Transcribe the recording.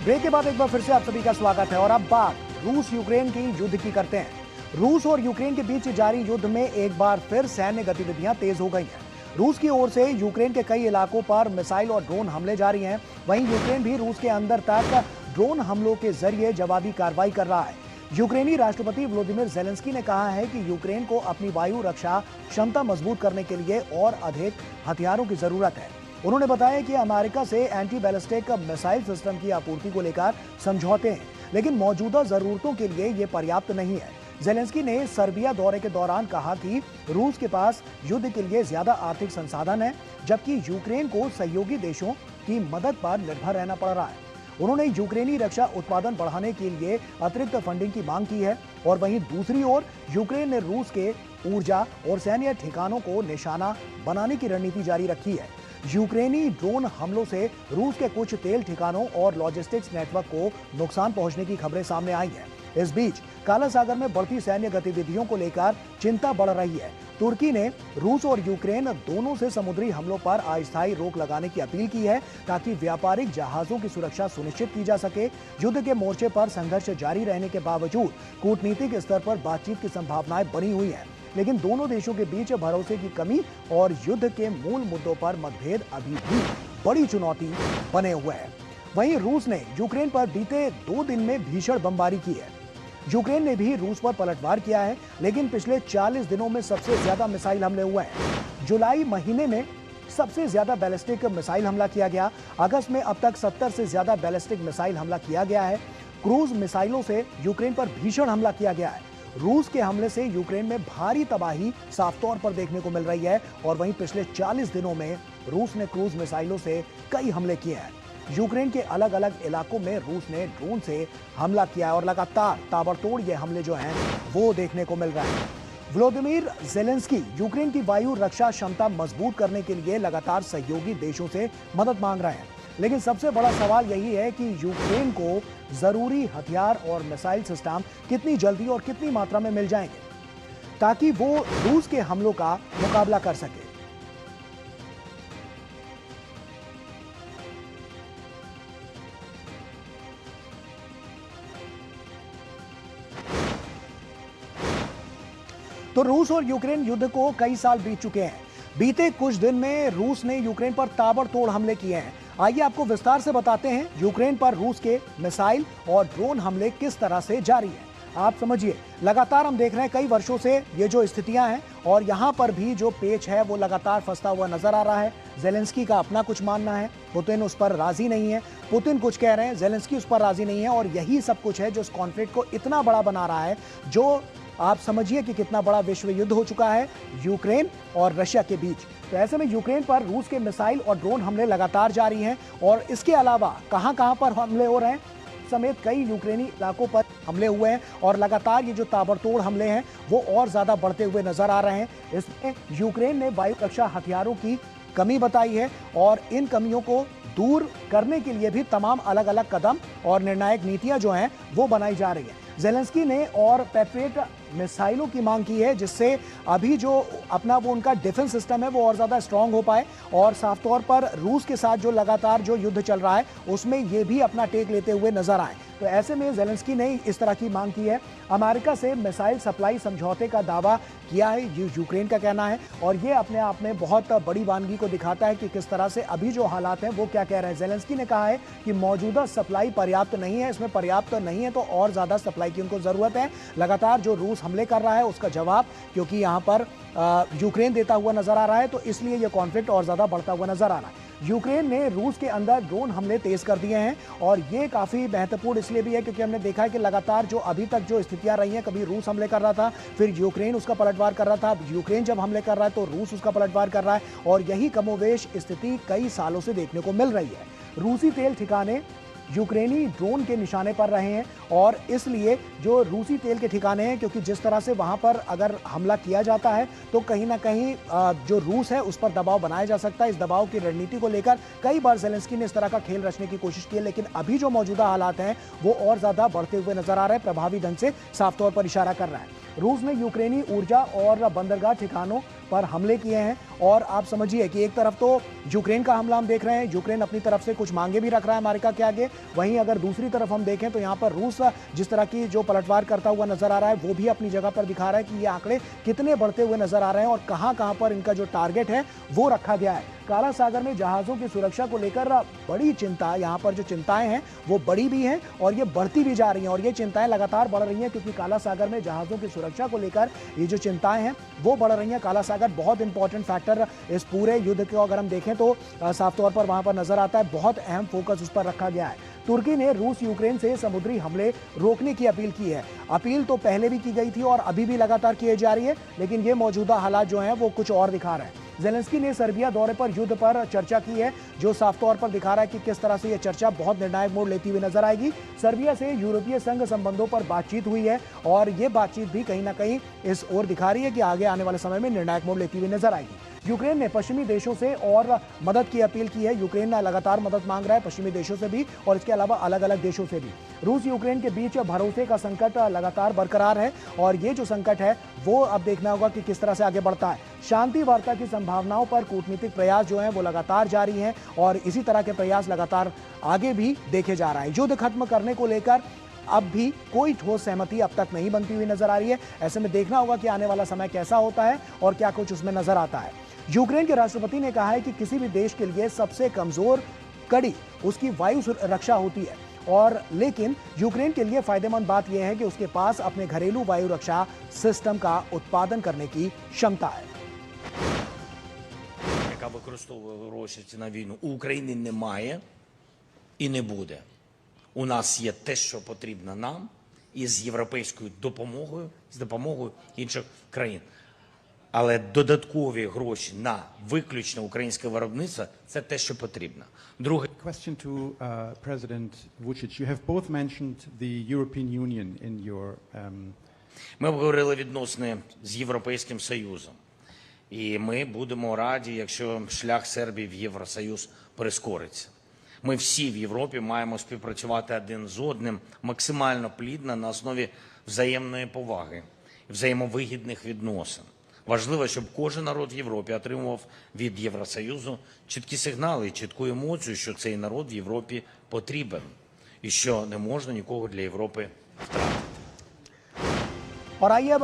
Break के बाद एक बार फिर से आप सभी का स्वागत है और अब बात रूस यूक्रेन की युद्ध की करते हैं। रूस और यूक्रेन के बीच जारी युद्ध में एक बार फिर सैन्य गतिविधियां तेज हो गई हैं। रूस की ओर से यूक्रेन के कई इलाकों पर मिसाइल और ड्रोन हमले जारी हैं। वहीं यूक्रेन भी रूस के अंदर तक ड्रोन हमलों के जरिए जवाबी कार्रवाई कर रहा है। यूक्रेनी राष्ट्रपति व्लादिमीर ज़ेलेंस्की ने कहा है कि यूक्रेन को अपनी वायु रक्षा क्षमता मजबूत करने के लिए और अधिक हथियारों की जरूरत है। उन्होंने बताया कि अमेरिका से एंटी बैलिस्टिक मिसाइल सिस्टम की आपूर्ति को लेकर समझौते हैं, लेकिन मौजूदा जरूरतों के लिए ये पर्याप्त नहीं है। ज़ेलेंस्की ने सर्बिया दौरे के दौरान कहा कि रूस के पास युद्ध के लिए ज्यादा आर्थिक संसाधन है, जबकि यूक्रेन को सहयोगी देशों की मदद पर निर्भर रहना पड़ रहा है। उन्होंने यूक्रेनी रक्षा उत्पादन बढ़ाने के लिए अतिरिक्त फंडिंग की मांग की है और वहीं दूसरी ओर यूक्रेन ने रूस के ऊर्जा और सैन्य ठिकानों को निशाना बनाने की रणनीति जारी रखी है। यूक्रेनी ड्रोन हमलों से रूस के कुछ तेल ठिकानों और लॉजिस्टिक्स नेटवर्क को नुकसान पहुंचने की खबरें सामने आई हैं। इस बीच काला सागर में बढ़ती सैन्य गतिविधियों को लेकर चिंता बढ़ रही है। तुर्की ने रूस और यूक्रेन दोनों से समुद्री हमलों पर अस्थायी रोक लगाने की अपील की है, ताकि व्यापारिक जहाजों की सुरक्षा सुनिश्चित की जा सके। युद्ध के मोर्चे पर संघर्ष जारी रहने के बावजूद कूटनीतिक स्तर पर बातचीत की संभावनाएं बनी हुई हैं, लेकिन दोनों देशों के बीच भरोसे की कमी और युद्ध के मूल मुद्दों पर मतभेद अभी भी बड़ी चुनौती बने हुए हैं। वहीं रूस ने यूक्रेन पर बीते 2 दिन में भीषण बमबारी की है। यूक्रेन ने भी रूस पर पलटवार किया है, लेकिन पिछले 40 दिनों में सबसे ज्यादा मिसाइल हमले हुए हैं। जुलाई महीने में सबसे ज्यादा बैलिस्टिक मिसाइल हमला किया गया। अगस्त में अब तक 70 से ज्यादा बैलिस्टिक मिसाइल हमला किया गया है। क्रूज मिसाइलों से यूक्रेन पर भीषण हमला किया गया है। रूस के हमले से यूक्रेन में भारी तबाही साफ तौर पर देखने को मिल रही है और वहीं पिछले 40 दिनों में रूस ने क्रूज मिसाइलों से कई हमले किए हैं। यूक्रेन के अलग अलग इलाकों में रूस ने ड्रोन से हमला किया है और लगातार ताबड़तोड़ ये हमले जो हैं वो देखने को मिल रहे हैं। व्लादिमीर ज़ेलेंस्की यूक्रेन की वायु रक्षा क्षमता मजबूत करने के लिए लगातार सहयोगी देशों से मदद मांग रहे हैं, लेकिन सबसे बड़ा सवाल यही है कि यूक्रेन को जरूरी हथियार और मिसाइल सिस्टम कितनी जल्दी और कितनी मात्रा में मिल जाएंगे ताकि वो रूस के हमलों का मुकाबला कर सके। तो रूस और यूक्रेन युद्ध को कई साल बीत चुके हैं। बीते कुछ दिन में रूस ने यूक्रेन पर ताबड़तोड़ हमले किए हैं। आइए आपको विस्तार से बताते हैं यूक्रेन पर रूस के मिसाइल और ड्रोन हमले किस तरह से जारी हैं। आप समझिए, लगातार हम देख रहे हैं कई वर्षों से ये जो स्थितियां हैं और यहां पर भी जो पेच है वो लगातार फंसता हुआ नजर आ रहा है। ज़ेलेंस्की का अपना कुछ मानना है, पुतिन उस पर राजी नहीं है। पुतिन कुछ कह रहे हैं, ज़ेलेंस्की उस पर राजी नहीं है और यही सब कुछ है जो इस कॉन्फ्लिक्ट को इतना बड़ा बना रहा है, जो आप समझिए कि कितना बड़ा विश्व युद्ध हो चुका है यूक्रेन और रशिया के बीच। तो ऐसे में यूक्रेन पर रूस के मिसाइल और ड्रोन हमले लगातार जारी हैं और इसके अलावा कहां पर हमले हो रहे हैं समेत कई यूक्रेनी इलाकों पर हमले हुए हैं और लगातार ये जो ताबड़तोड़ हमले हैं वो और ज्यादा बढ़ते हुए नजर आ रहे हैं। इसमें यूक्रेन ने वायु रक्षा हथियारों की कमी बताई है और इन कमियों को दूर करने के लिए भी तमाम अलग अलग कदम और निर्णायक नीतियां जो हैं वो बनाई जा रही है। ज़ेलेंस्की ने और पैट्रियट मिसाइलों की मांग की है, जिससे अभी जो अपना वो उनका डिफेंस सिस्टम है वो और ज़्यादा स्ट्रांग हो पाए और साफ तौर पर रूस के साथ जो लगातार जो युद्ध चल रहा है उसमें ये भी अपना टेक लेते हुए नजर आए। तो ऐसे में ज़ेलेंस्की ने इस तरह की मांग की है। अमेरिका से मिसाइल सप्लाई समझौते का दावा किया है, ये यूक्रेन का कहना है और ये अपने आप में बहुत बड़ी वानगी को दिखाता है कि किस तरह से अभी जो हालात हैं वो क्या कह रहे हैं। ज़ेलेंस्की ने कहा है कि मौजूदा सप्लाई पर्याप्त नहीं है, इसमें पर्याप्त नहीं है तो और ज़्यादा सप्लाई की उनको ज़रूरत है। लगातार जो रूस हमले कर रहा है उसका जवाब क्योंकि यहाँ पर यूक्रेन देता हुआ नजर आ रहा है, तो इसलिए यह कॉन्फ्लिक्ट और ज़्यादा बढ़ता हुआ नजर आ रहा है। यूक्रेन ने रूस के अंदर ड्रोन हमले तेज कर दिए हैं और ये काफ़ी महत्वपूर्ण इसलिए भी है क्योंकि हमने देखा है कि लगातार जो अभी तक जो स्थितियां रही हैं, कभी रूस हमले कर रहा था, फिर यूक्रेन उसका पलटवार कर रहा था, यूक्रेन जब हमले कर रहा है तो रूस उसका पलटवार कर रहा है और यही कमोवेश स्थिति कई सालों से देखने को मिल रही है। रूसी तेल ठिकाने यूक्रेनी ड्रोन के निशाने पर रहे हैं और इसलिए जो रूसी तेल के ठिकाने हैं, क्योंकि जिस तरह से वहां पर अगर हमला किया जाता है तो कहीं ना कहीं जो रूस है उस पर दबाव बनाया जा सकता है। इस दबाव की रणनीति को लेकर कई बार ज़ेलेंस्की ने इस तरह का खेल रचने की कोशिश की है, लेकिन अभी जो मौजूदा हालात हैं वो और ज्यादा बढ़ते हुए नजर आ रहे हैं, प्रभावी ढंग से साफ तौर पर इशारा कर रहा है। रूस ने यूक्रेनी ऊर्जा और बंदरगाह ठिकानों पर हमले किए हैं। और आप समझिए कि एक तरफ तो यूक्रेन का हमला हम देख रहे हैं, यूक्रेन अपनी तरफ से कुछ मांगे भी रख रहा है अमेरिका के आगे। वहीं अगर दूसरी तरफ हम देखें तो यहाँ पर रूस जिस तरह की जो पलटवार करता हुआ नजर आ रहा है, वो भी अपनी जगह पर दिखा रहा है कि ये आंकड़े कितने बढ़ते हुए नजर आ रहे हैं और कहां कहां पर इनका जो टारगेट है वो रखा गया है। काला सागर में जहाजों की सुरक्षा को लेकर बड़ी चिंता, यहां पर जो चिंताएं हैं वो बड़ी भी हैं और ये बढ़ती भी जा रही हैं और ये चिंताएं लगातार बढ़ रही हैं, क्योंकि काला सागर में जहाजों की सुरक्षा को लेकर ये जो चिंताएं हैं वो बढ़ रही हैं। काला सागर बहुत इंपॉर्टेंट फैक्टर इस पूरे युद्ध को अगर हम देखें तो साफ तौर पर वहां पर नजर आता है, बहुत अहम फोकस उस पर रखा गया है। तुर्की ने रूस यूक्रेन से समुद्री हमले रोकने की अपील की है। अपील तो पहले भी की गई थी और अभी भी लगातार की जा रही है, लेकिन ये मौजूदा हालात जो हैं वो कुछ और दिखा रहे हैं। ज़ेलेंस्की ने सर्बिया दौरे पर युद्ध पर चर्चा की है, जो साफ तौर पर दिखा रहा है कि किस तरह से यह चर्चा बहुत निर्णायक मोड़ लेती हुई नजर आएगी। सर्बिया से यूरोपीय संघ संबंधों पर बातचीत हुई है और ये बातचीत भी कहीं ना कहीं इस ओर दिखा रही है कि आगे आने वाले समय में निर्णायक मोड़ लेती हुई नजर आएगी। यूक्रेन ने पश्चिमी देशों से और मदद की अपील की है। यूक्रेन लगातार मदद मांग रहा है पश्चिमी देशों से भी और इसके अलावा अलग अलग देशों से भी। रूस यूक्रेन के बीच भरोसे का संकट लगातार बरकरार है और ये जो संकट है वो अब देखना होगा कि किस तरह से आगे बढ़ता है। शांति वार्ता की संभावनाओं पर कूटनीतिक प्रयास जो हैं वो लगातार जारी हैं और इसी तरह के प्रयास लगातार आगे भी देखे जा रहा है। युद्ध खत्म करने को लेकर अब भी कोई ठोस सहमति अब तक नहीं बनती हुई नजर आ रही है। ऐसे में देखना होगा कि आने वाला समय कैसा होता है और क्या कुछ उसमें नजर आता है। यूक्रेन के राष्ट्रपति ने कहा है कि किसी भी देश के लिए सबसे कमजोर कड़ी उसकी वायु रक्षा होती है, और लेकिन यूक्रेन के लिए फायदेमंद बात यह है कि उसके पास अपने घरेलू वायु रक्षा सिस्टम का उत्पादन करने की क्षमता है। Яка використовує гроші на війну, у України немає і не буде. У нас є те, що потрібно нам, і з європейською допомогою, з допомогою інших країн. Але додаткові гроші на виключно українське виробництво – це те, що потрібно. Друге, Question to President Vučić. You have both mentioned the European Union in your ми обговорили відносини з Європейським Союзом. І ми будемо раді, якщо шлях Сербії в Євросоюз прискориться. Ми всі в Європі маємо співпрацювати один з одним максимально плідно на основі взаємної поваги, взаємовигідних відносин. Важливо, щоб кожен народ в Європі отримував від Євросоюзу чіткі сигнали і чітку емоцію, що цей народ в Європі потрібен і що не можна нікого для Європи втратити. और आइए अब